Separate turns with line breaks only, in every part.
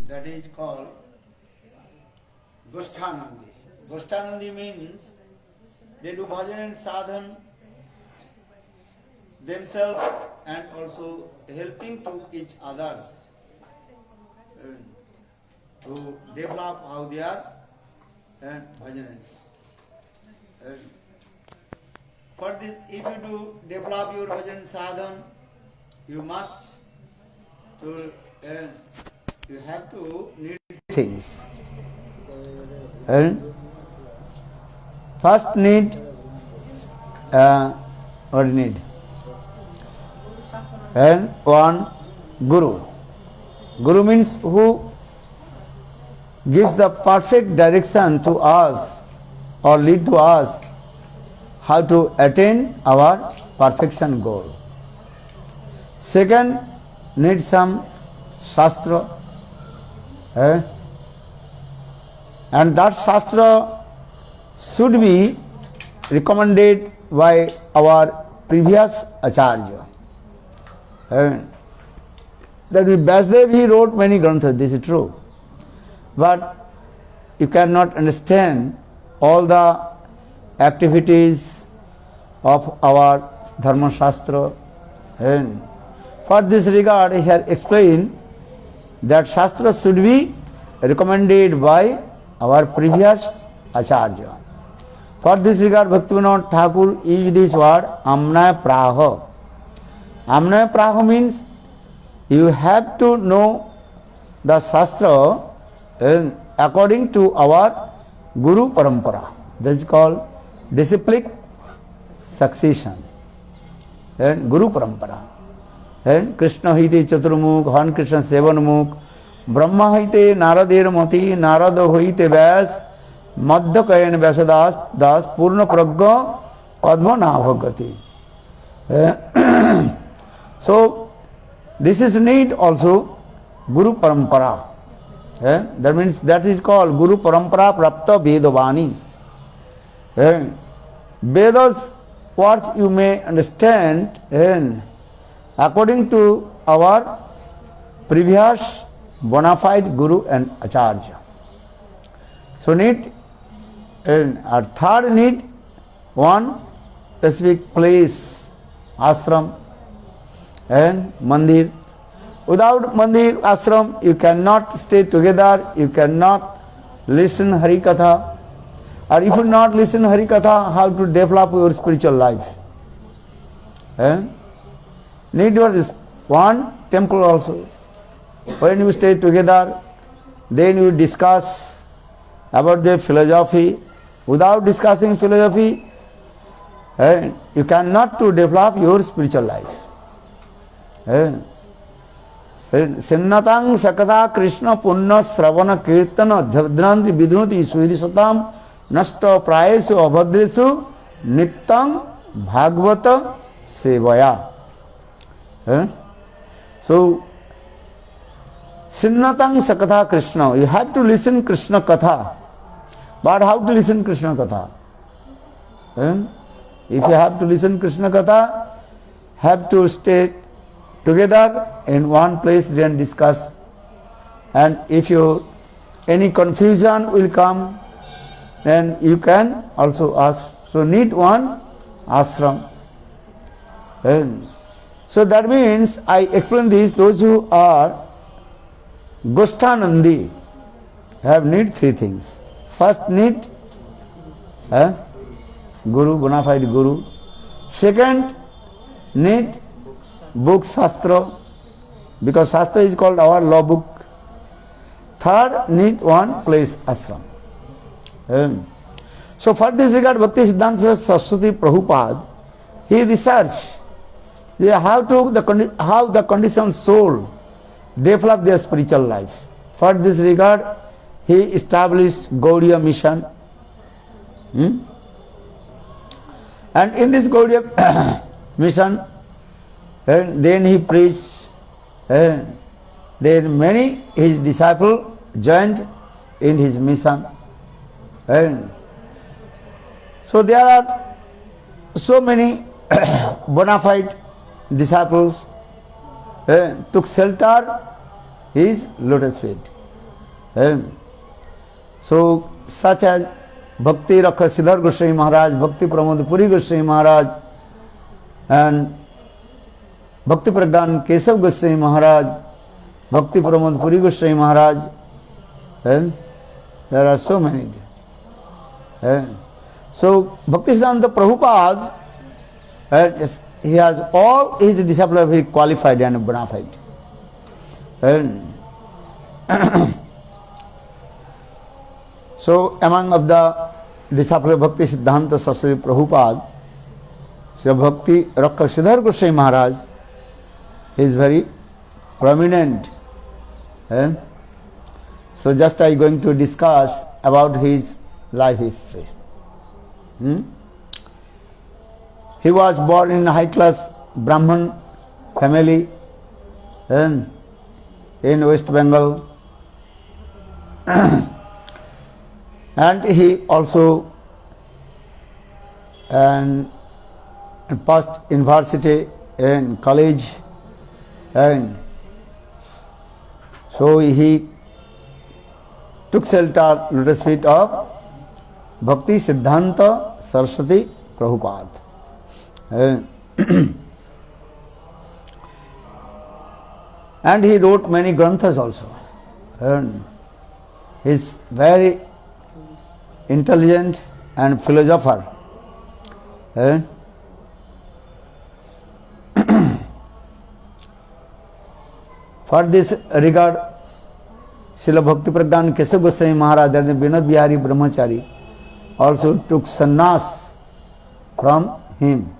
that is called Goshthanandi. Goshthanandi means they do bhajan and sadhan themselves and also helping to each others to develop how they are and bhajanans. For this, if you do develop your bhajan sadhan, you must to you have to need things. And first need what need? And one guru. Guru means who gives the perfect direction to us or lead to us how to attain our perfection goal. Second, need some shastra. And that shastra should be recommended by our previous acharya. That Vyasdev, he wrote many granthas, this is true. But you cannot understand all the activities of our Dharma Shastra. And for this regard, he has explained that Shastra should be recommended by our previous Acharya. For this regard, Bhaktivinoda Thakur used this word, Amnaya Praha. Amnaya Praha means you have to know the Shastra according to our Guru Parampara. That is called disciplic succession. And Guru Parampara. And Krishna Hite Chaturmukh, Han Krishna Sevanmukh, Brahma Hite Naradir Mati, Narada Hoite Vyas, Madhya Kayan Vyasadas, Das, Purna Pragya, Padma Navagati. So, this is need also Guru Parampara. That means that is called Guru Parampara Prapta Vedavani. Vedas words you may understand according to our previous bona fide Guru and Acharya. So need our third need one specific place, ashram and mandir. Without mandir, ashram, you cannot stay together, you cannot listen Hari Katha. Or if you not listen Hari Katha, how to develop your spiritual life? Need this one temple also. When you stay together, then you discuss about the philosophy. Without discussing philosophy, you cannot to develop your spiritual life. Sinnatang sakata Krishna punna sravana kirtana jhadranti vidnuti suhrisatam nashta prayesu abhadresu nityam bhagavata sevaya. So, Sinnatang sakata Krishna, you have to listen Krishna Katha. But how to listen Krishna Katha? If you have to listen Krishna Katha, have to stay together in one place, then discuss. And if you any confusion will come, then you can also ask. So need one ashram. So that means I explain this, those who are Goshthanandi have need three things. First need Guru, bona fide Guru. Second need book Shastra, because Shastra is called our law book. Third need one place, ashram. So for this regard, Bhakti Siddhanta Saraswati Prabhupada, he researched how the conditioned soul develop their spiritual life. For this regard, he established Gaudiya mission. And in this Gaudiya mission, then he preached, then many his disciples joined in his mission. So there are so many bona fide disciples took shelter his lotus feet. So such as Bhakti Rakha Siddhar Goswami Maharaj, Bhakti Pramod Puri Goswami Maharaj, and Bhakti Pragyan Kesav Goswami Maharaj, Bhakti Pramod Puri Goswami Maharaj, and there are so many. So Bhaktisiddhanta Prabhupada, he has all his disciples are very qualified and bona fide. So among of the disciples of Bhaktisiddhanta Saraswati Prabhupada, Sri Bhakti Rakha Siddhar Goswami Maharaj is very prominent. So just I am going to discuss about his life history. He was born in high class Brahman family in West Bengal, and he also passed university and college, and so he took shelter lotus feet of Bhakti Siddhanta Saraswati Prabhupada. And he wrote many granthas also. And he is very intelligent and philosopher. For this regard, Srila Bhakti Pragyan Kesav Goswami Maharaj, that is Vinod Bihari Brahmachari, also took sannyas from him.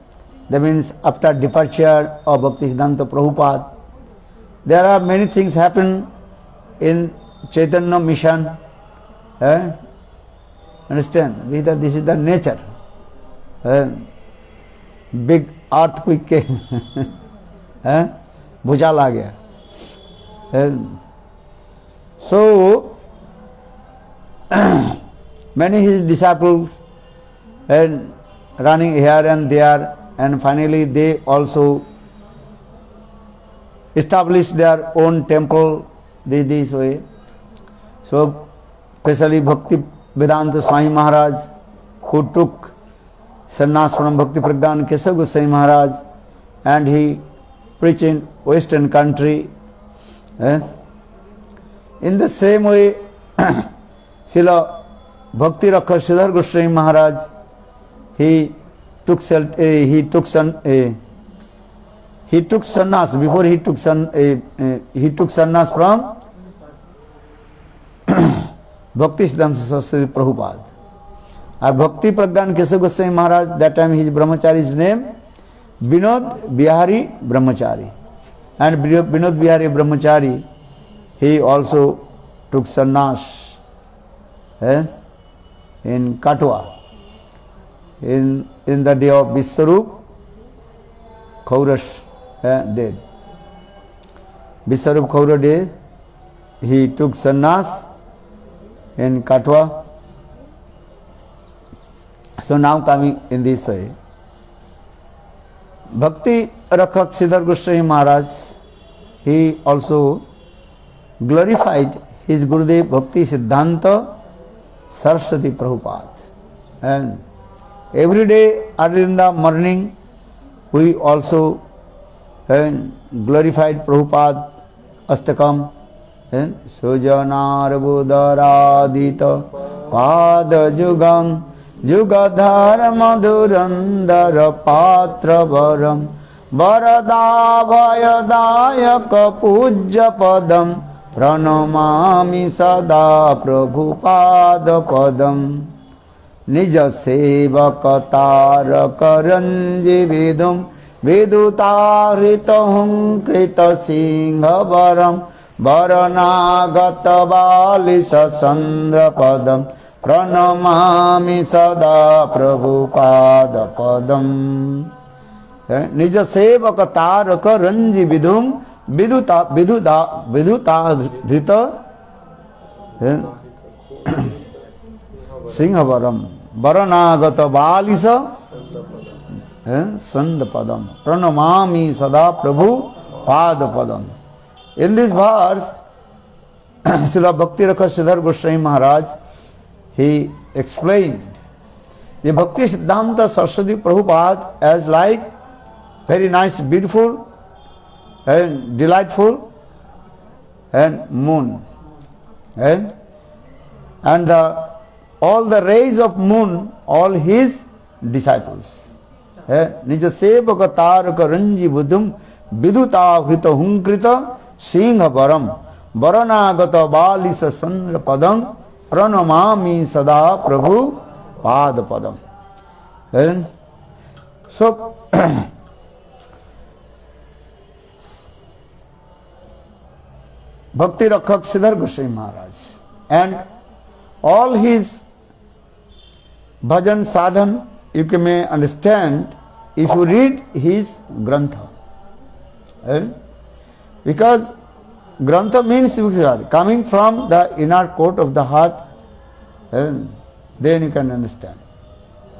That means after departure of Bhaktisiddhanta Prabhupada, there are many things happen in Chaitanya mission. Understand? This is the nature. Big earthquake came. Bhujal aa gaya. So many his disciples and running here and there, and finally they also established their own temple this way. So especially Bhakti Vedanta Swami Maharaj, who took sannyas from Bhakti Pragyan Kesav Goswami Maharaj, and he preached in Western country. In the same way, Srila Bhakti Rakha Siddhar Goswami Maharaj, he took sannyas. Before he took sannyas from Bhaktisiddhanta Saraswati Prabhupada. And Bhakti Pragyan Kesav Goswami Maharaj, that time his brahmachari's name Vinod Bihari Brahmachari. And Vinod Bihari Brahmachari, he also took sannyas in Katwa in the day of Vishwarup Khaura's death. Vishwarup Khaura day, he took sannyas in Katwa. So now coming in this way, Bhakti Rakha Siddhar Goswami Maharaj, he also glorified his Gurudev Bhakti Siddhanta Saraswati Prabhupada. And every day early in the morning we also glorified Prabhupada Astakam. Sujanar Budaradita Pada Jugam Jugadhara Madhurandara Patra Varam Varada Vayadayaka Puja Padam Pranamami Sada Prabhupada Padam Nija Sevakatar Karanji Vidum Vidutarita Krita Singha Varam Varanagata Balisa Sandra Padam Pranamami Sada Prabhupada Padam. Nija Sevaka Taraka Ranji Vidum Viduta Drita Singhavaram Varanagata Balisa Sandapadam Pranamami Sada Prabhu Pada Padam. In this verse, Srila Bhakti Rakha Siddhar Goswami Maharaj, he explained the Bhakti Siddhanta Saraswati Prabhupada as like very nice, beautiful and delightful and moon. And all the rays of moon, all his disciples. Nija sevaka taraka ranji budum viduta hrita hunkrita singha varam varanagata balisa sandra padam pranamami sada prabhu pada padam. And so Bhakti Rakhak Siddhar Goswami Maharaj and all his bhajan sadhan you may understand if you read his grantha. Because grantha means coming from the inner court of the heart, and then you can understand.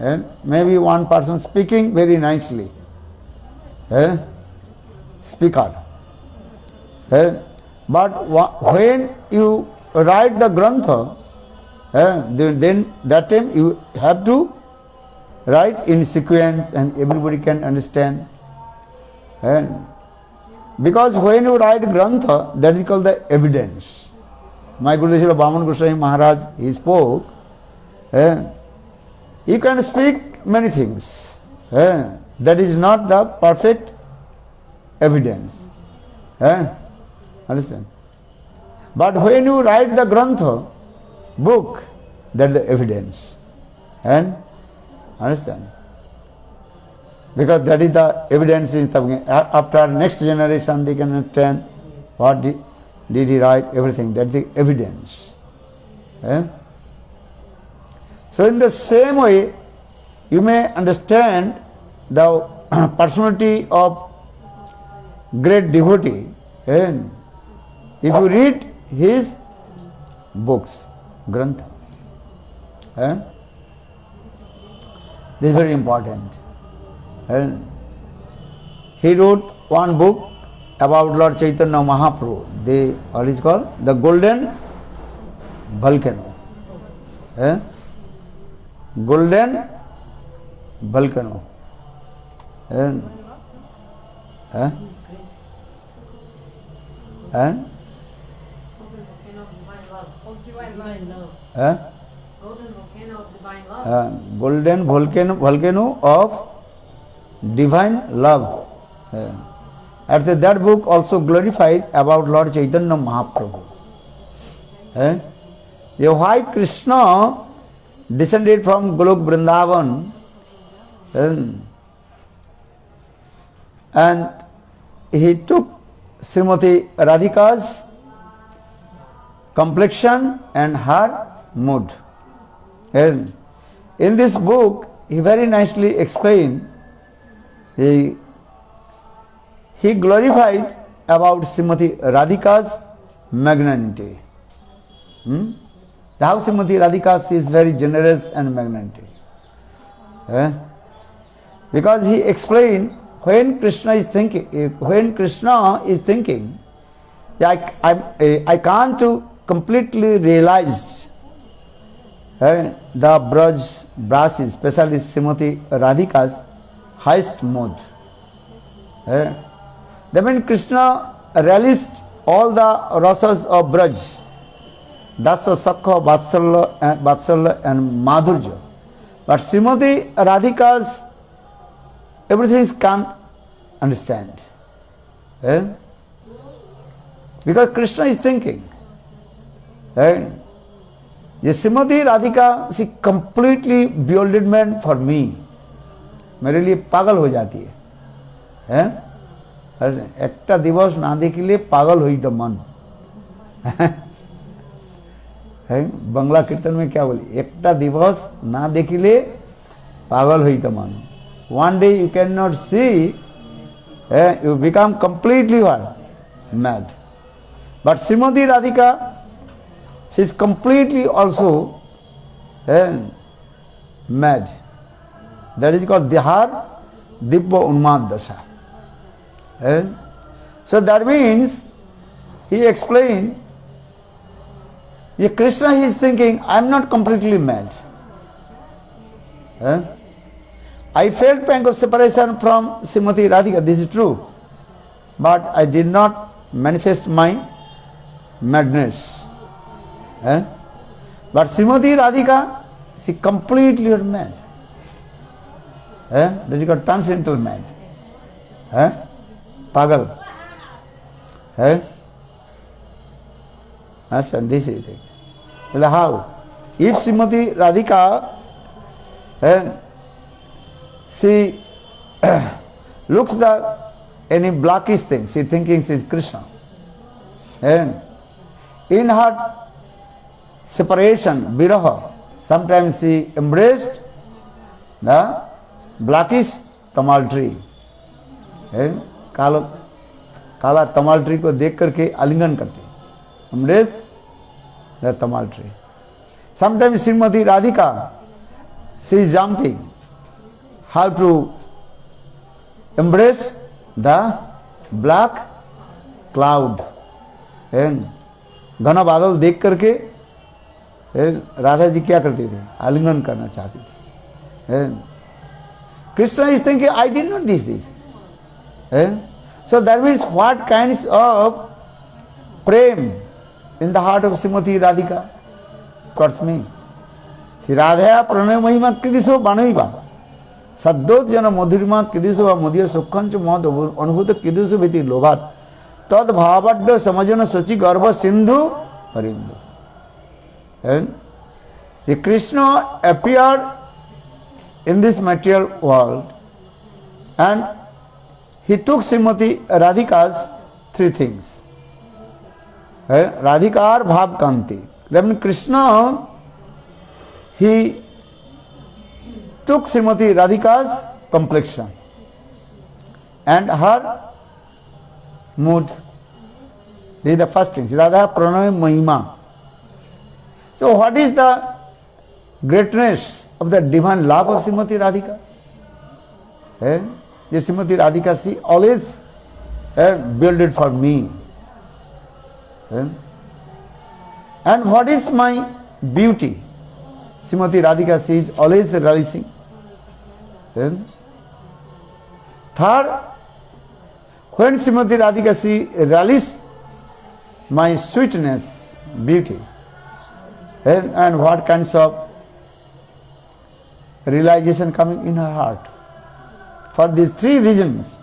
And maybe one person speaking very nicely, speaker. But when you write the grantha, then that time you have to write in sequence and everybody can understand. And because when you write grantha, that is called the evidence. My Gurudev Srila Bhaman Goswami Maharaj, he spoke, you can speak many things. That is not the perfect evidence. Understand? But when you write the grantha, book, that is the evidence. And understand? Because that is the evidence in the, after next generation they can understand what did he write, everything. That is the evidence. So in the same way, you may understand the personality of great devotee. And if you read his books, grantha, this is very important. And he wrote one book about Lord Chaitanya Mahaprabhu. What is called? The Golden Volcano. Golden Volcano. And Golden volcano of divine love. After that book also glorified about Lord Chaitanya Mahaprabhu. Why Krishna descended from Golok Vrindavan and he took Srimati Radhika's complexion and her mood. And in this book, he very nicely explained, he glorified about Srimati Radhika's magnanimity. How Srimati Radhika is very generous and magnanimity. Because he explained, when Krishna is thinking, I can't completely realize the Braj, especially Srimati Radhika's highest mode. That means Krishna realized all the rasas of Braj, Dasa, Sakha, Vatsalya and Madhurya. But Srimati Radhika's everything can't understand. Because Krishna is thinking. Srimati Radhika, she completely bewilderment for me. मेरे लिए पागल हो जाती है, एकटा दिवस ना देखिले पागल हुई तो मन है। बंगला कीर्तन में क्या बोली, एकटा दिवस ना देखिले पागल हुई तो मन. One day you cannot see, you become completely what? Mad. But Srimati Radhika, she is completely also mad. That is called Dihar Dibba Unmad Dasha. So that means, he explained, Yeah, Krishna is thinking, I am not completely mad. I felt pang of separation from Srimati Radhika, this is true. But I did not manifest my madness. But Srimati Radhika, she completely mad. That is called transcendental mad. Pagal. And this is it. Well, how? If Srimati Radhika, she looks the any blackish thing, she thinking she is Krishna. And in her separation, viraha, sometimes she embraced the blackish tamal tree. काला तमाल tree को देख करके आलिंगन करते, embrace the tamal tree. Sometimes Srimati Radhika, she is jumping, how to embrace the black cloud. घना बादल देख करके राधा जी क्या करते थे, आलिंगन करना चाहती थी. Krishna is thinking, I did not this. So that means what kinds of prem in the heart of Srimati Radhika towards me. Sri Radhaya pranay mahima kridiso banaiva saddot jana madhurima kridiso va madhya sukhancha mad anubhuta kridiso viti lobhat tad bhavadya samajana sachi garva sindhu harindu. And the Krishna appeared in this material world and he took Srimati Radhika's three things. Radhikar Bhav Kanti. Then Krishna, he took Srimati Radhika's complexion and her mood. This is the first thing. Radha Pranay Mahima. So what is the greatness of the divine love of Srimati Radhika? The Srimati Radhika, she always built it for me. And what is my beauty? Srimati Radhika, she is always relishing. Third, when Srimati Radhika, she relished my sweetness, beauty, and what kinds of realization coming in her heart. For these three reasons,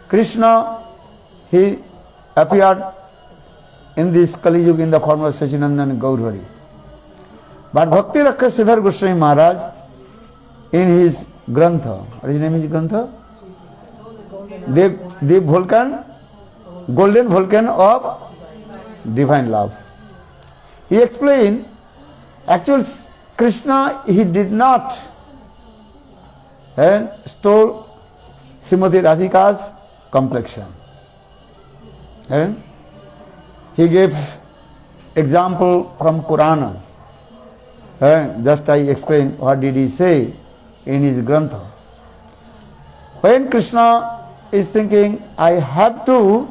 Krishna, he appeared in this Kali Yuga in the form of Sachinandan Gaurvari. But Bhakti Rakha Siddhar Goswami Maharaj, in his Grantha, what is his name is Grantha? Dev Volcan, Golden Volcan of Divine Love. He explained, actually Krishna, he did not stole Srimati Radhika's complexion. He gave example from Puranas. Just I explained what did he say in his Grantha. When Krishna is thinking, I have to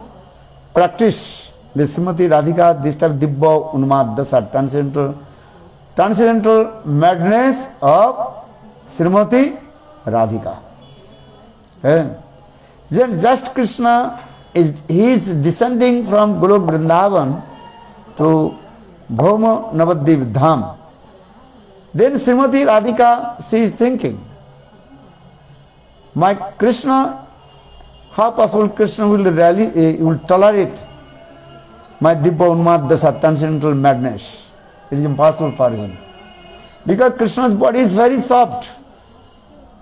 practice the Srimati Radhika, this type of Dibba Unmad Dasa, transcendental madness of Srimati Radhika. Then just Krishna he is descending from Golok Vrindavan to Bhauma Navadvip Dham. Then Srimati Radhika, she is thinking, my Krishna, how possible Krishna will tolerate my Dibba Unmad Dasa, transcendental madness? It is impossible for him. Because Krishna's body is very soft.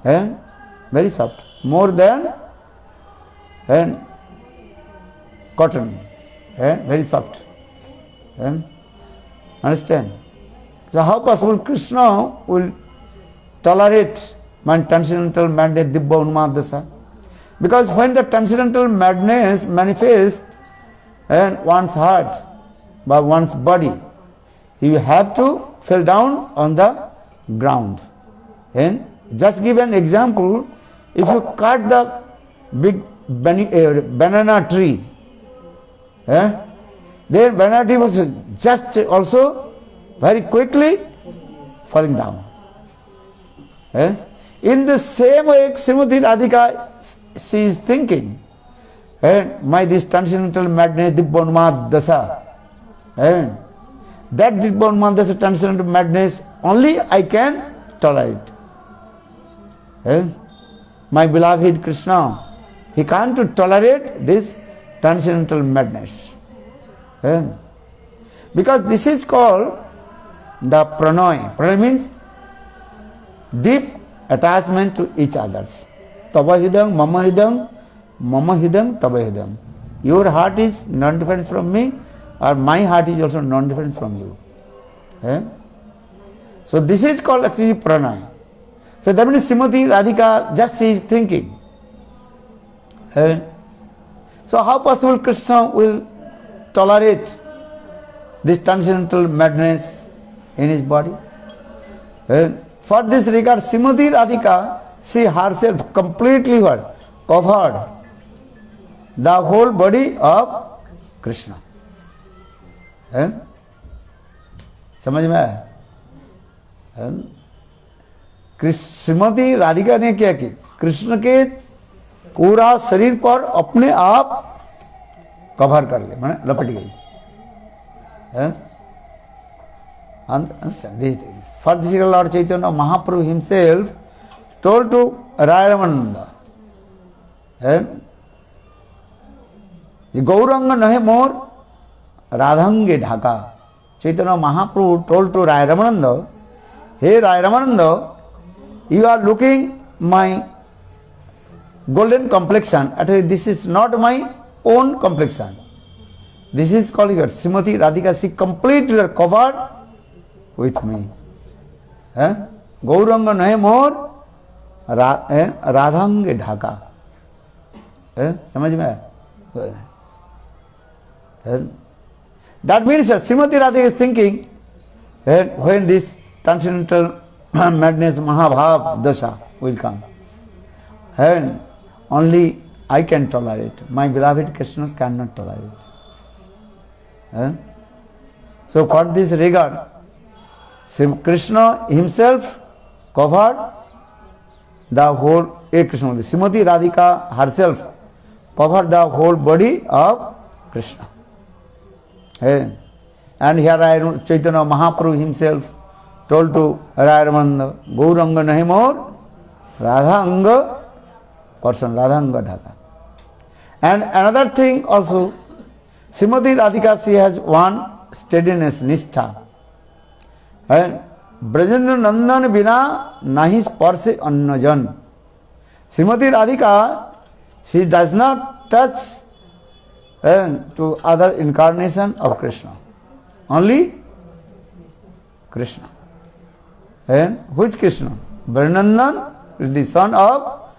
Very soft. More than cotton. Very soft. Understand? So how possible Krishna will tolerate my transcendental madness, Dibba Unmad Dasa? Because when the transcendental madness manifests in one's heart, by one's body, you have to fall down on the ground. And just give an example, if you cut the big banana tree, then banana tree was just also very quickly falling down. In the same way, Srimati Radhika, she is thinking, my this transcendental madness, Dibbonmad Dasa, that Dibbonmad Dasa transcendental madness, only I can tolerate. My beloved Krishna, he can't tolerate this transcendental madness. Because this is called the pranay. Pranay means deep attachment to each others. Tava hidam, mama hidam, tava hidam. Your heart is non-different from me, or my heart is also non-different from you. So this is called actually pranay. So that means Srimati Radhika just is thinking. So how possible Krishna will tolerate this transcendental madness in his body? For this regard, Srimati Radhika, she herself completely what? Covered the whole body of Krishna. समझ में आया? श्रीमती राधिका ने क्या की? कृष्ण के पूरा शरीर पर अपने आप कवर कर ले, माने लपट गई. Understand these things. For this, Lord Chaitanya Mahaprabhu himself told to Raya Ramananda, Gauranga nahe more Radhange Dhaka. Chaitanya Mahaprabhu told to Raya Ramananda, hey Raya Ramananda, you are looking my golden complexion. Actually, this is not my own complexion. This is called your Srimati Radhika. She completely covered with me. Gauranga nahe more Radhange Dhaka. समझ में आया? That means Srimati Radhika is thinking when this transcendental madness, Mahabhav Dasha will come, and only I can tolerate. My beloved Krishna cannot tolerate. So for this regard, Krishna himself covered the whole, Krishna, Srimati Radhika herself covered the whole body of Krishna. And here Chaitanya Mahaprabhu himself told to Raya Ramananda, Gauranga nahi more Radha Anga person, Radha Anga Dhaka. And another thing also, Srimati Radhika, she has one steadiness, Nishtha. And Brajendra Nandan Bina Nahi Sparse Annajan. Srimati Radhika, she does not touch to other incarnation of Krishna. Only Krishna. And which Krishna? Brajendra is the son of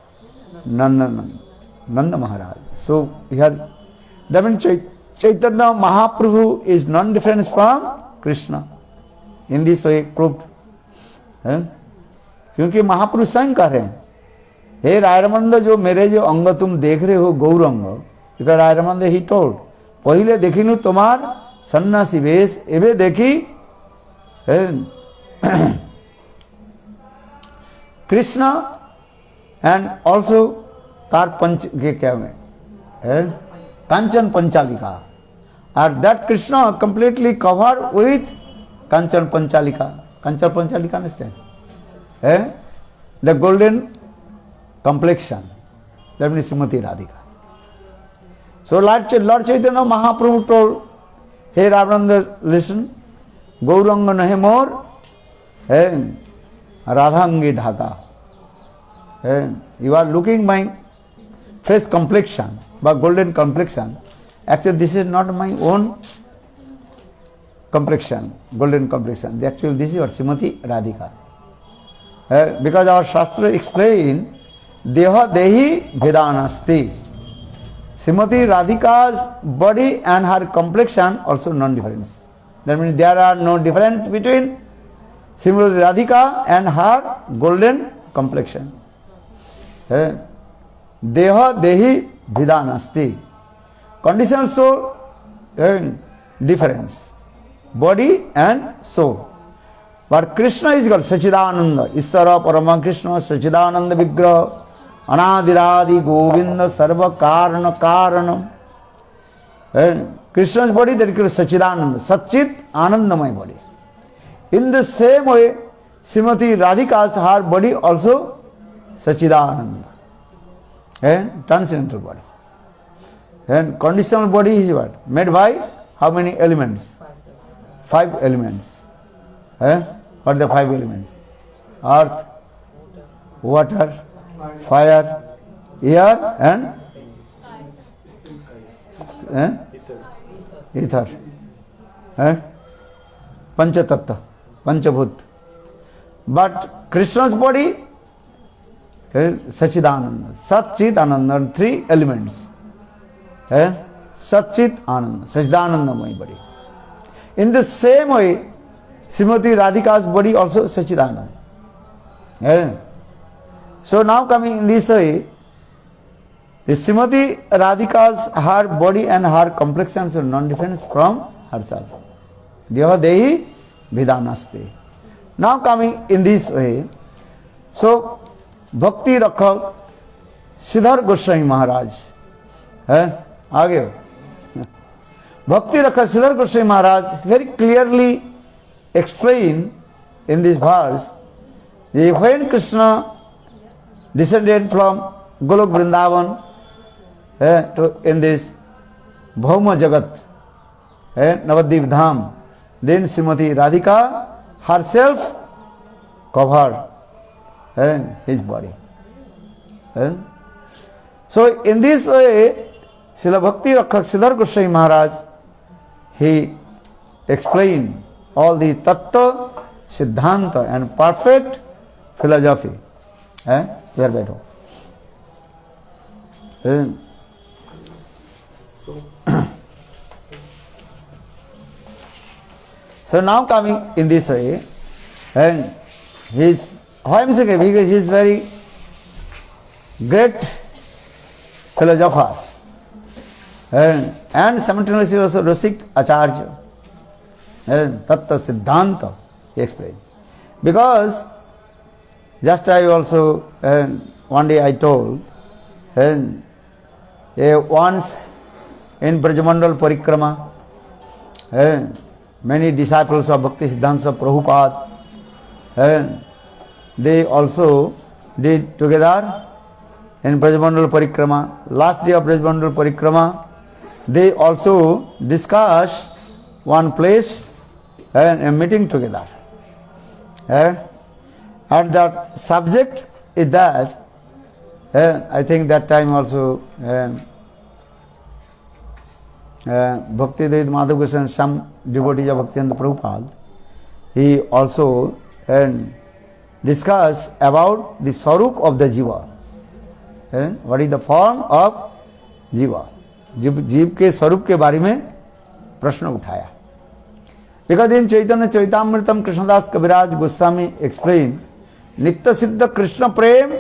Nanda Maharaj. So here, that means Chaitanya Mahaprabhu is non-different from Krishna. In this way proved. क्योंकि महापुरुष स्वयं कह रहे हैं, हे रायरमंद जो मेरे जो अंग तुम देख रहे हो गौरंग, because रायरमंद ही टोल्ड, पहले देखिनु तुम्हार सन्यासी वेश, एबे देखी कृष्ण एंड ऑल्सो तार पंच के क्या में कांचन पंचालिका, और that Krishna completely covered with Kanchan Panchalika. Kanchan Panchalika, understand? The golden complexion. That means Srimati Radhika. So Lord Chaitanya Mahaprabhu told, hey Ramananda, listen, Gauranga nahe more Radhangi Dhaka. You are looking my face complexion, but golden complexion. Actually, this is not my own complexion, golden complexion. Actually, this is your Srimati Radhika. Because our Shastra explain, Deha Dehi Vedanasti. Srimati Radhika's body and her complexion also non-difference. That means there are no difference between Srimati Radhika and her golden complexion. Deha Dehi Vedanasti. Conditional soul difference. body and soul. But Krishna is called Sachidananda, Isvara Parama Krishna, Sachidananda Vigraha, Anadiradi Govinda Sarva Karana Karanam. And Krishna's body that is called Sachidananda, Satchit Anandamay body. In the same way, Srimati Radhika's her body also Sachidananda. And transcendental body. And conditional body is what? Made by how many elements? 5 elements. What are the 5 elements? Earth, water, fire, air and ether. Panchatattva, Panchabhut. But Krishna's body is Sachidananda, Satchit Ananda, 3 elements. Satchit Ananda, Sachidananda my body. In the same way, Srimati Radhika's body also Sachidananda. So now coming in this way, the Srimati Radhika's her body and her complexions are non-different from herself. Deha Dehi Vidanaste. Now coming in this way, so Bhakti Rakhak Siddhar Goswami Maharaj. Aage. Bhakti Rakhak Siddhar Goswami Maharaj very clearly explain in this verse that when Krishna descended from Golok Vrindavan in this Bhauma Jagat, Navadvip Dham, then Srimati Radhika herself covered his body. So in this way, Srila Bhakti Rakhak Siddhar Goswami Maharaj, he explained all the tattva, siddhanta and perfect philosophy. Here beto. So now coming in this way, and why I'm saying because he is very great philosopher and simultaneously also Rasik Acharya and Tattva Siddhanta he explained. Because just I also one day I told once in Brajamandal Parikrama many disciples of Bhakti Siddhanta Prabhupada and they also did together in Brajamandal Parikrama. Last day of Brajamandal Parikrama, they also discussed one place and a meeting together. And that subject is that, I think that time also Bhakti Dev Madhav Goswami, some devotees of Bhaktivinoda Prabhupada, he also discussed about the Swarup of the Jiva. What is the form of Jiva? जीव के स्वरूप के बारे में प्रश्न उठाया. Because in Chaitanya Chaitamritam Krishnadas Kaviraj Goswami explained, नित्य सिद्ध कृष्ण प्रेम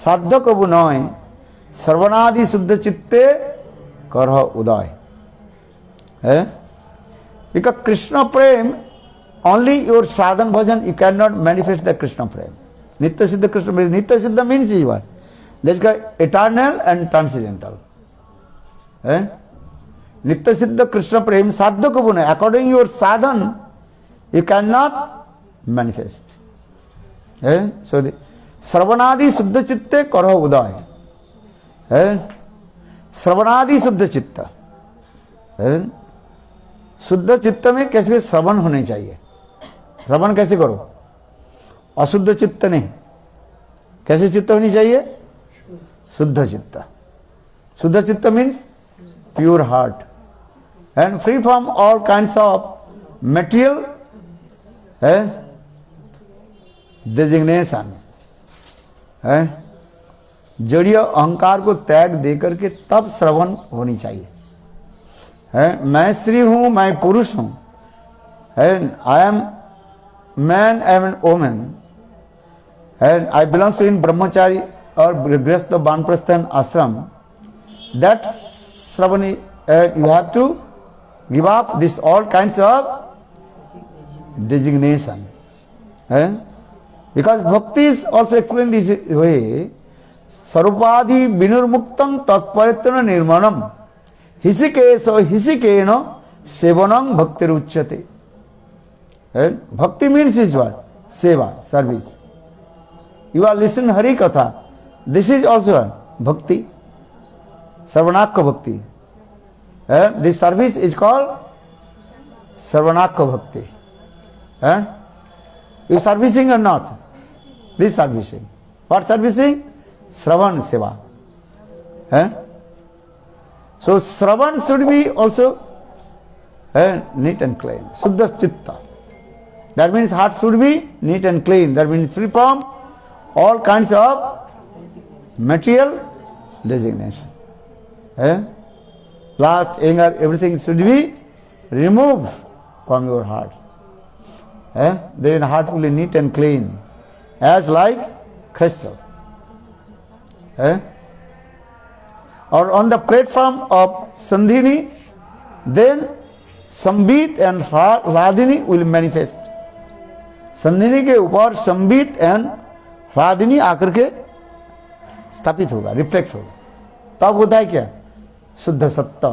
साध्य कबु नय सर्वनादि शुद्ध चित्ते करह उदय. Because Krishna prem, only your sadhan bhajan, you cannot manifest the Krishna prem. Nitya siddha Krishna prem. Nitya siddha means jiva. That is eternal and transcendental. Nitya siddha Krishna prem sadhya kabuna. According to your sadhan, you cannot manifest. So the Sravanadi Suddha Chitte Karha Uday. Sravanadi Suddha Chitta. शुद्ध चित्त में कैसे श्रवण होने चाहिए. श्रवण कैसे करो? अशुद्ध चित्त नहीं. कैसे चित्त होनी चाहिए? शुद्ध चित्त. शुद्ध चित्त means pure heart and free from all kinds of material designation. जड़ीय अहंकार को त्याग देकर के तब श्रवण होनी चाहिए. मैं स्त्री हूं, मैं पुरुष हूं, I am man, I am an women, and I belongs to in ब्रह्मचारी और गृहस्थ वानप्रस्थन आश्रम. दैट श्रवण you have to give up this all kinds of designation. Because bhakti is also explained this way. Sarupadi vinurmuktang tatparitana nirmanam hisikeso hisikeno sevanam bhaktiruchyate. Bhakti means is what? Seva, service. You are listening Hari Katha. This is also a bhakti. Sarvanaka bhakti. This service is called Sarvanaka bhakti. You servicing or not? This servicing. What servicing? Shravan seva. So Shravan should be also neat and clean. Suddha chitta. That means heart should be neat and clean. That means free from all kinds of material designation. Lust, anger, everything should be removed from your heart. Then heart will be neat and clean, as like crystal. Or on the platform of Sandhini, then Sambit and Radhini will manifest. Sandhini के ऊपर Sambit and राधिनी आकर के स्थापित होगा, reflect होगा. तब होता है क्या? शुद्ध सत्ता.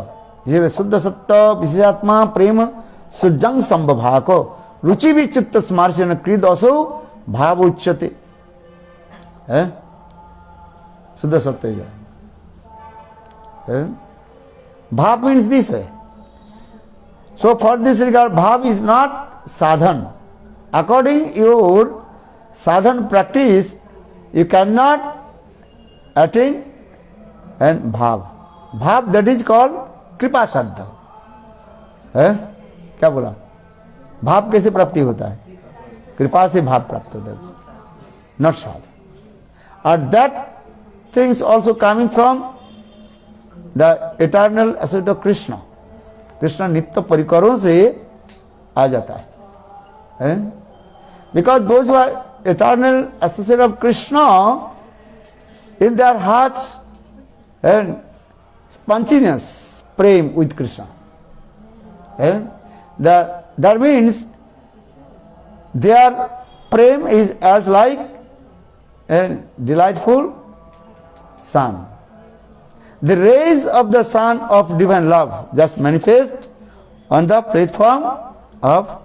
ये शुद्ध सत्ता विशेषात्मा प्रेम सुजंग संभभाको रुचि भी चित्त स्मार्शन कृत असो भाव उच्चते. शुद्ध सत्य. Bhav means this way. So for this regard, Bhav is not sadhan. According your sadhan practice, you cannot attain and Bhav. Bhav, that is called कृपा श्रद्धा. क्या बोला? भाव कैसे प्राप्ति होता है? कृपा से भाव प्राप्त होता है, not sadha. And that things also coming from the eternal aspect of Krishna. Krishna नित्य परिकरों से आ जाता है. Because those who are eternal associate of Krishna, in their hearts and spontaneous prem with Krishna. That means their prem is as like a delightful sun. The rays of the sun of divine love just manifest on the platform of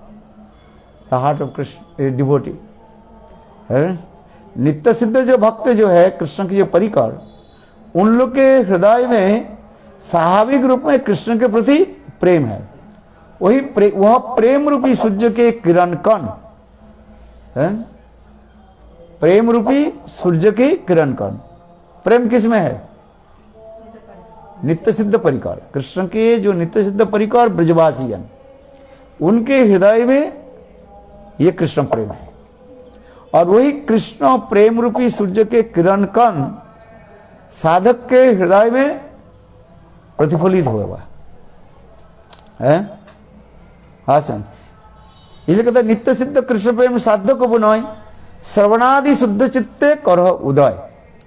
the heart of Krishna, a devotee. नित्य सिद्ध जो भक्त जो है कृष्ण के जो परिकर, उन लोग के हृदय में स्वाभाविक रूप में कृष्ण के प्रति प्रेम है. वह प्रेम रूपी सूर्य के किरण कण, प्रेम रूपी सूर्य के किरण कण. प्रेम किस में है? नित्य सिद्ध परिकर. कृष्ण के जो नित्य सिद्ध परिकर ब्रजवासी जन, उनके हृदय में ये कृष्ण प्रेम है. और वही कृष्ण प्रेम रूपी सूर्य के किरण कण साधक के हृदय में प्रतिफलित हुआ है. हाँ सर, इसलिए कहते नित्य सिद्ध कृष्ण प्रेम साधक को बुनोय श्रवणादि शुद्ध चित्ते करह उदय.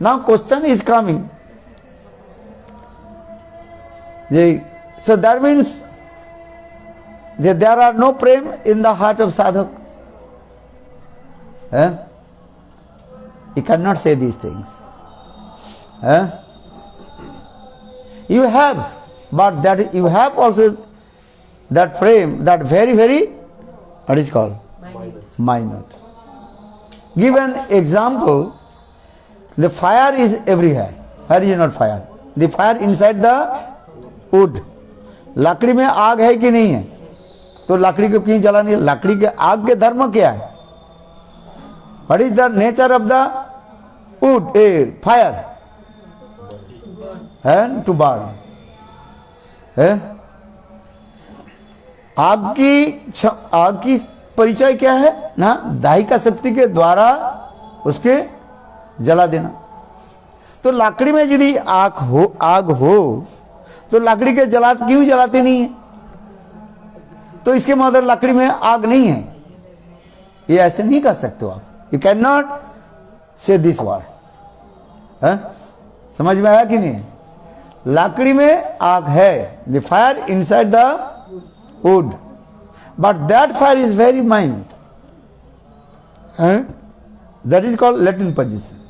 Now question is coming. So that means that there are no prem in the heart of sadhak. You cannot say these things. You have, but that you have also that frame, that very, very, what is called? Minute. Give an example. The fire is everywhere. Where is not fire? The fire inside the wood. लकड़ी में आग है कि नहीं है? तो लकड़ी को क्यों जलानी है? लकड़ी के आग के धर्म क्या है? What is the nature of the wood, fire? And to burn. आग की परिचय क्या है ना? दाहिका शक्ति के द्वारा उसके जला देना. तो लकड़ी में यदि आग हो तो लकड़ी के क्यों जलाते नहीं है? तो इसके मतलब लकड़ी में आग नहीं है. ये ऐसे नहीं कर सकते हो आप. यू कैन नॉट से दिस वर्ड. समझ में आया कि नहीं? लकड़ी में आग है, the fire inside the wood, But that fire is very minute. That is called latent position.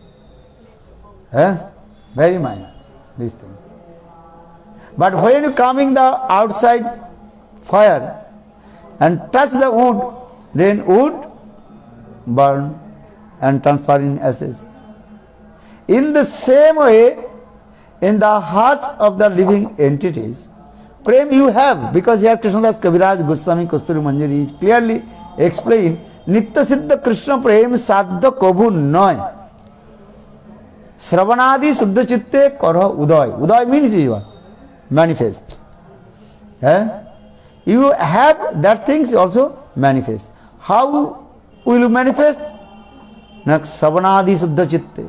Very minor, this thing. But when you coming the outside fire and touch the wood, then wood burn and transfer in ashes. In the same way, in the heart of the living entities, prem you have, because here Krishnadas Kaviraj Goswami Kasturi Manjari is clearly explained, Nitya Siddha Krishna Prem Sadhya Kabhu Noy. Sravanadi Suddha Chitte Kara Uday. Uday means you manifest. You have that things also manifest. How will you manifest? Sravanadi Suddha Chitte.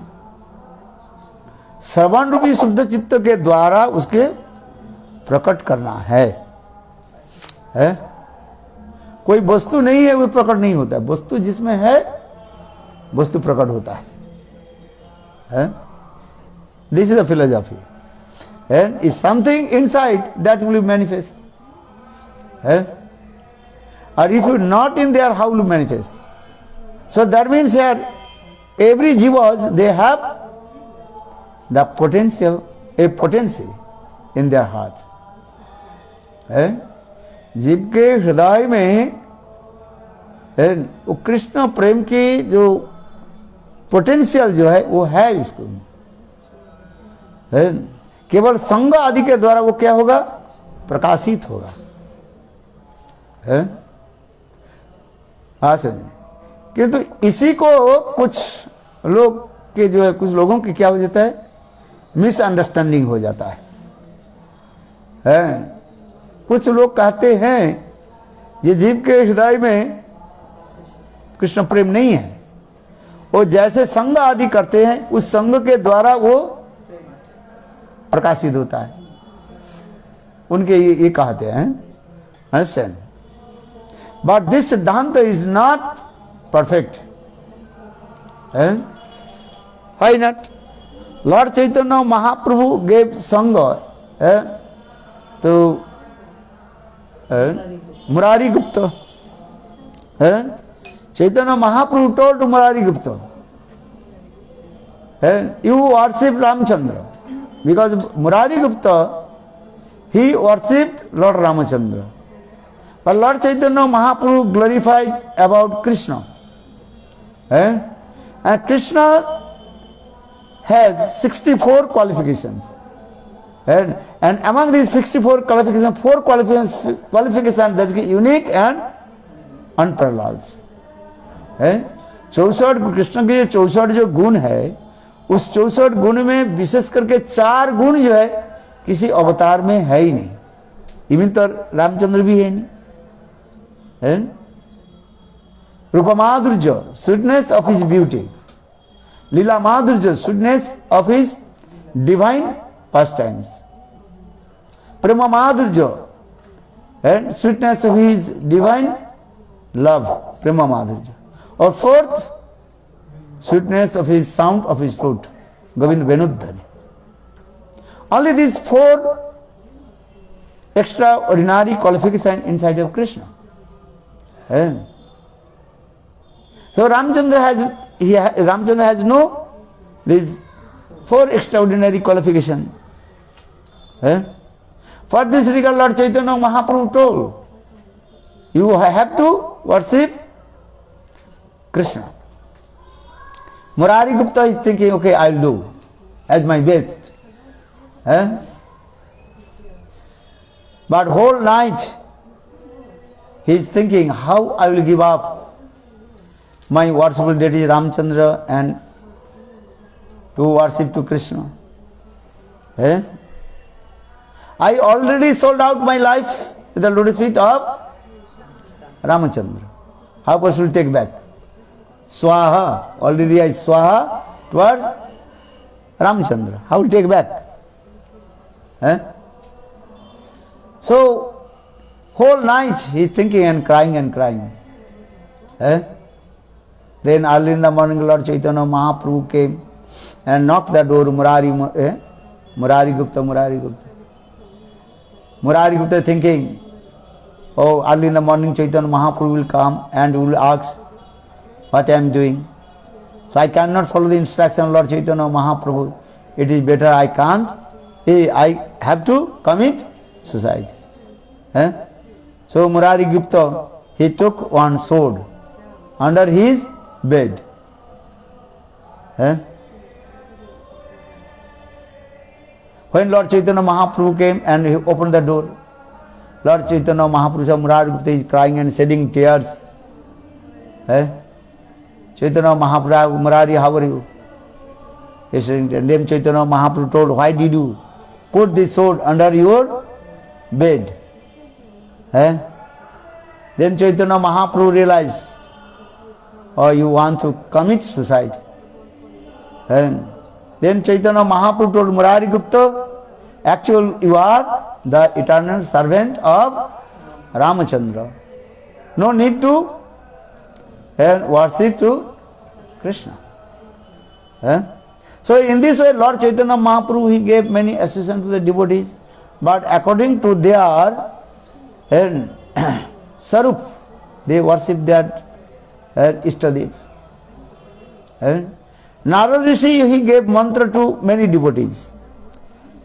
श्रवण रूपी शुद्ध चित्त के द्वारा उसके प्रकट करना है? कोई वस्तु नहीं है वो प्रकट नहीं होता है, वस्तु जिसमें है वस्तु प्रकट होता है। This is the philosophy. And if something inside that will manifest, और if you not in there how will manifest? So that means यार एवरी जीवस they have the potential, a potency in their heart. जीव के हृदय में कृष्ण प्रेम की जो potential जो है वो है उसको। केवल संग आदि के द्वारा वो क्या होगा? प्रकाशित होगा। हाँ समझे? किंतु इसी को कुछ लोग के जो है, कुछ लोगों की क्या हो जाता है? मिसअंडरस्टैंडिंग हो जाता है। कुछ लोग कहते हैं ये जीव के हृदय में कृष्ण प्रेम नहीं है, वो जैसे संग आदि करते हैं उस संग के द्वारा वो प्रकाशित होता है। उनके ये कहते हैं। अंडरस्टैंड? बट दिस सिद्धांत is not perfect. Why not? Lord Chaitanya Mahaprabhu gave Sangha to Murari Gupta. Chaitanya Mahaprabhu told to Murari Gupta, you worship Ramchandra. Because Murari Gupta, he worshipped Lord Ramachandra. But Lord Chaitanya Mahaprabhu glorified about Krishna. And Krishna has 64 qualifications, and among these 64 qualifications, 4 qualifications that is unique and unparalleled. 64 Krishna के 64 जो गुण है, उस 64 गुण में विशेष करके 4 गुण जो है किसी अवतार में है ही नहीं। इवन तो रामचंद्र भी है नहीं। रूप माधुर्य, sweetness of his beauty. Lila Madhurya, sweetness of his divine pastimes. Prema Madhurya, and sweetness of his divine love, Prema Madhurya. Or fourth, sweetness of his sound of his flute, Govind Venudhani. Only these 4 extraordinary qualifications inside of Krishna. So Ramchandra has no these 4 extraordinary qualifications. For this regard, Lord Chaitanya Mahaprabhu told, you have to worship Krishna. Murari Gupta is thinking, okay, I'll do as my best. But whole night he is thinking how I will give up my worshipful deity Ramchandra and to worship to Krishna. I already sold out my life with the lotus feet of Ramachandra. How possible to take back? Swaha, already I swaha towards Ramchandra. How will take back? So whole night he is thinking and crying and crying. Then early in the morning, Lord Chaitanya Mahaprabhu came and knocked the door. Murari Gupta. Murari Gupta thinking, Oh, early in the morning Chaitanya Mahaprabhu will come and will ask what I am doing. So I cannot follow the instruction of Lord Chaitanya Mahaprabhu. It is better I can't. I have to commit suicide. So Murari Gupta, he took one sword under his bed. When Lord Chaitanya Mahaprabhu came and he opened the door, Lord Chaitanya Mahaprabhu said, Murari Gupta is crying and shedding tears. Chaitanya Mahaprabhu, Murari, how are you? He said, and then Chaitanya Mahaprabhu told, why did you put this sword under your bed? Then Chaitanya Mahaprabhu realized, oh, you want to commit suicide. Then Chaitanya Mahaprabhu told Murari Gupta, actually you are the eternal servant of Ramachandra. No need to worship to Krishna. So in this way Lord Chaitanya Mahaprabhu, he gave many assistance to the devotees, but according to their Sarup, they worship that Ishtadev. Narad Rishi, he gave mantra to many devotees.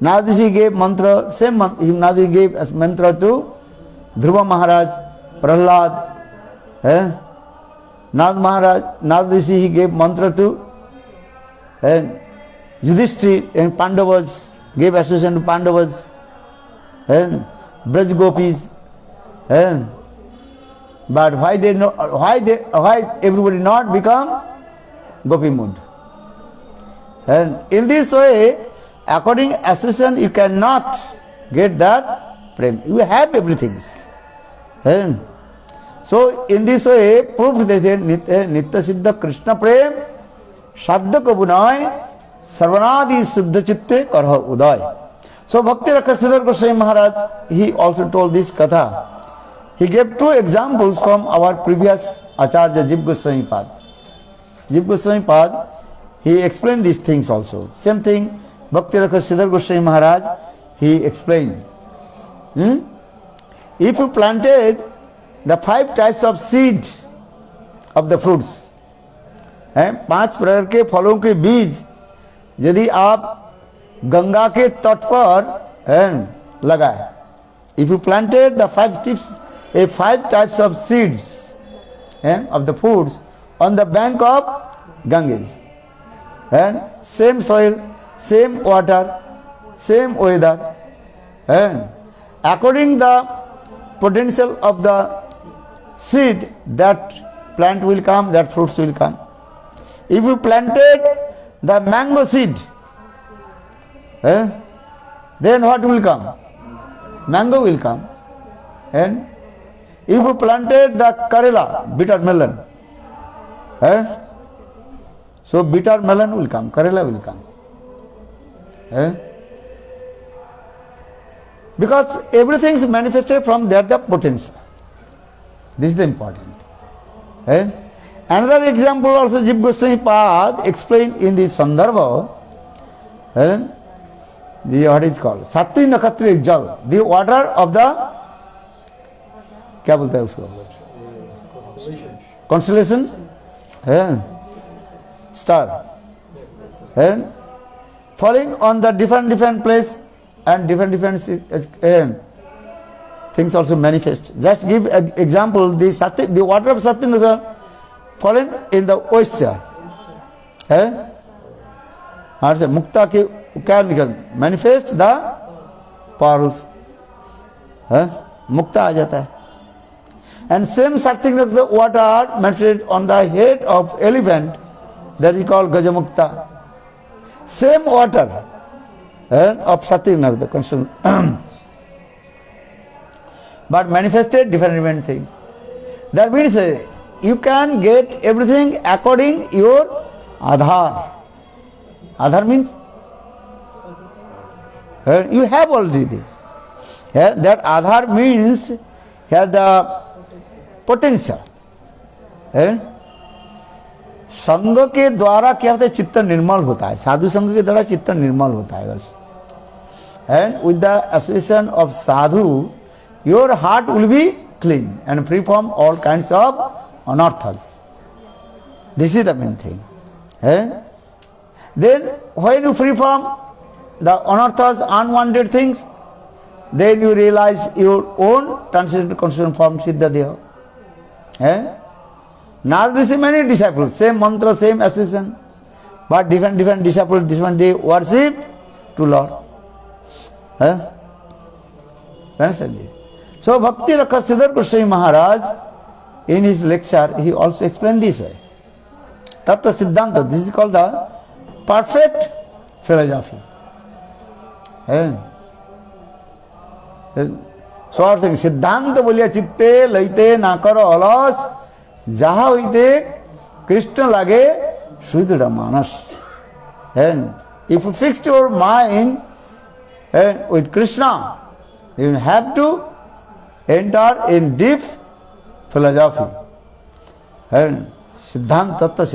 Narad Rishi gave mantra, same mantra, Narad Rishi gave mantra to Dhruva Maharaj, Prahlad. Narad Rishi, he gave mantra to Yudhishthir and Pandavas, gave association to Pandavas, Braj Gopis. But why everybody not become Gopi mood? And in this way, according to association, you cannot get that prem. You have everything. So in this way, proof they say Nitya Siddha Krishna Prem Shadda Kabunai Sarvanadi Siddha Chitte Karha Uday. So Bhakti Rakshasridhar Goswami Maharaj, he also told this katha. He gave two examples from our previous Acharya Jiva Goswami Pad. Jiva Goswami Pad, he explained these things also. Same thing, Bhakti Rakshasridhar Goswami Maharaj, he explained. If you planted the 5 types of seed of the fruits, 5 प्रकार के फलों के बीज यदि आप गंगा के तट पर लगाए, if you planted the 5 types of seeds of the fruits on the bank of Ganges, and same soil, same water, same weather, and according the potential of the seed, that plant will come, that fruits will come. If you planted the mango seed, then what will come? Mango will come. And if you planted the Karela, bitter melon, so bitter melon will come, Karela will come. Because everything is manifested from there, the potential. This is the important. Another example also Jiva Goswami Pad explained in this Sandarbha, the what is called Satri Nakhatri Jal, the water of the क्या बोलता है उसको constellation, star, falling on the different place and different things also manifest. Just give an example, the water of Satya fallen in the oyster, mukta के क्या निकल manifest the pearls, mukta आ जाता है. And same something like the water manifested on the head of elephant, that is called Gajamukta. Same water of Satyagnar, the concern, but manifested different things. That means you can get everything according your Adhar. Adhar means you have already. That Adhar means here the potential. संग के द्वारा क्या होता है? चित्त निर्मल होता है. साधु संग के द्वारा चित्त निर्मल होता है. And with the association of sadhu, your heart will be clean and free from all kinds of anarthas. This is the main thing. Eh? Then when you free from the anarthas, unwanted things, then you realize your own transcendental constituent form Siddha Deha. Eh? Now there is many disciples, same mantra, same association, but different disciples, different they worship to Lord. Eh? Understand? So Bhakti Rakha Siddhar Goswami Maharaj, in his lecture, he also explained this way. Tattva Siddhanta, this is called the perfect philosophy. So Siddhanta बोलिया चित्ते लइते ना करो अलस जहाँ होइते कृष्ण लागे सुदृढ़ मानस. And if you fix your mind with Krishna, you have to enter in deep philosophy. And Siddhanta, Tattva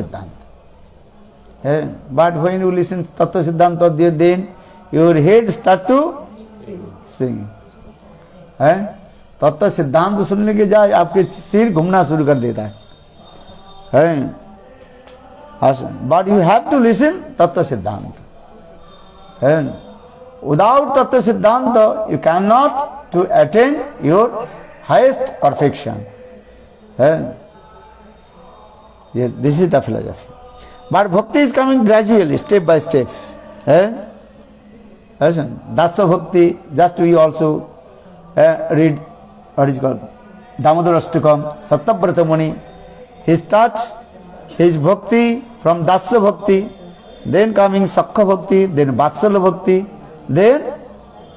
Siddhanta. But when you listen to Tattva Siddhanta, then your head starts to spin. तत्व सिद्धांत सुनने के जाए आपके सिर घूमना शुरू कर देता है. But you have to listen तत्व सिद्धांत. Without तत्व सिद्धांत you cannot to attain your highest perfection. This is the philosophy. But bhakti is coming gradually, step by step. Dasa bhakti, just we also read what is called Damodar Ashtakam, Sattavrata Muni. He starts his bhakti from Dasa bhakti, then coming Sakha bhakti, then Vatsala bhakti, then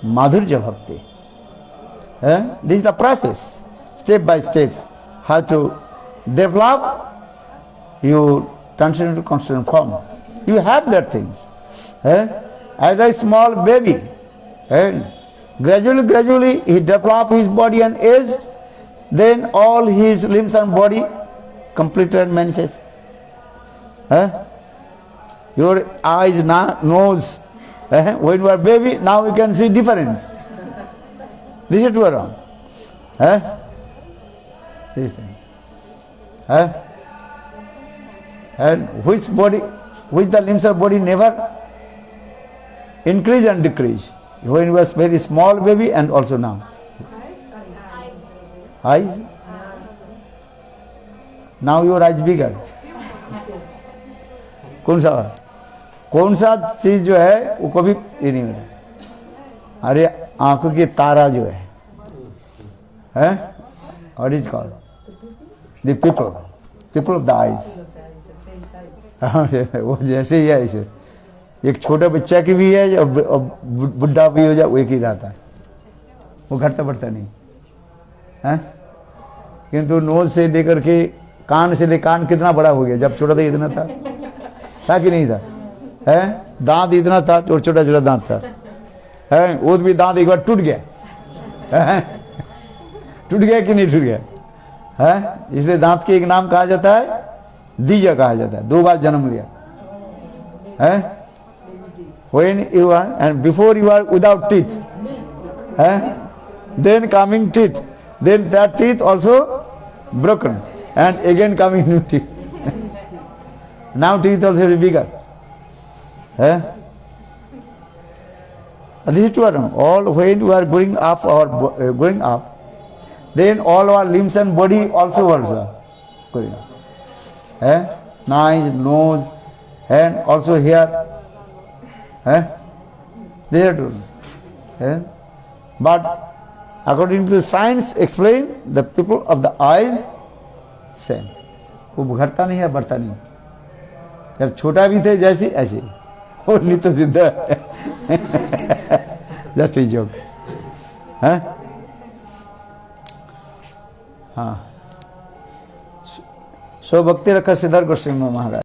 Madhurya bhakti. This is the process, step by step, how to develop your transcendental constituent form. You have that things. As a small baby, gradually he develop his body and age, then all his limbs and body complete and manifest. Your eyes, nose, when you are baby, now you can see difference. This is true or wrong? This thing. And which the limbs of body never increase and decrease. When you was very small baby and also now. Eyes? Now your eyes bigger. कौन सा चीज जो है वो कभी ये नहीं होता. अरे आंखों की तारा जो है, what is called? The people of the eyes. वो जैसे ही है इसे. एक छोटा बच्चा की भी है और बुढ़ा भी हो जाए वो एक ही रहता है, वो घटता बढ़ता नहीं है. किंतु नोज से लेकर के कान से ले, कान कितना बड़ा हो गया, जब छोटा था इतना था कि नहीं था. दांत इतना था, छोटा छोटा दांत था. वो भी दांत एक बार टूट गया. टूट गया कि नहीं टूट गया. इसलिए दांत के एक नाम कहा जाता है दीजा कहा जाता है. 2 बार जन्म लिया. When you are and before you are without teeth, then coming teeth, then that teeth also broken, and again coming new teeth. Now teeth also will be bigger. This is true. All when you are going up or going up, then all our limbs and body also going up. Nose, nose, and also here. They are true. But according to science explain, the people of the eyes same. वो घटता नहीं है, बढ़ता नहीं. जब छोटा भी थे जैसे ऐसे, वो नहीं तो सीधा. Just a joke. हाँ. So Bhakti Rakha Siddhar Goswami Maharaj.